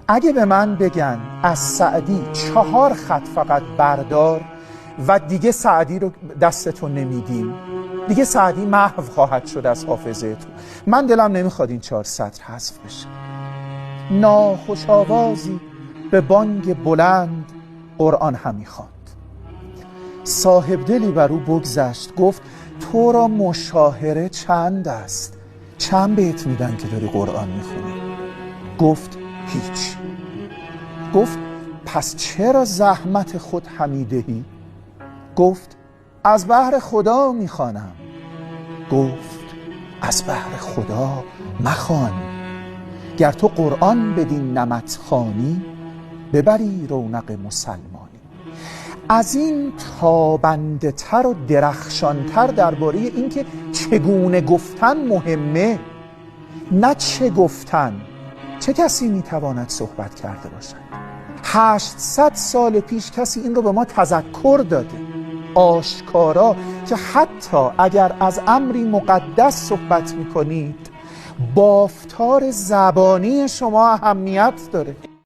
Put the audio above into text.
اگه به من بگن از سعدی 4 خط فقط بردار و دیگه سعدی رو دستتو نمیدیم، دیگه سعدی محو خواهد شد از حافظه تو، من دلم نمیخواد این 4 سطر حذف بشه. ناخوش آوازی به بانگ بلند قرآن همی خواند. صاحب دلی بر او بگذشت، گفت تو را مشاهره چند است؟ چند بیت میدن که داری قرآن میخونی؟ گفت هیچ. گفت پس چرا زحمت خود همی دهی؟ گفت از بهر خدا میخوانم. گفت از بهر خدا مخوان، گر تو قرآن بدین نمط خوانی، ببری رونق مسلمانی. از این تابنده تر و درخشان تر درباره این که چگونه گفتن مهمه، نه چه گفتن. چه کسی میتواند صحبت کرده باشد؟ 800 سال پیش کسی این رو به ما تذکر داده آشکارا که حتی اگر از امری مقدس صحبت میکنید، بافتار زبانی شما اهمیت داره.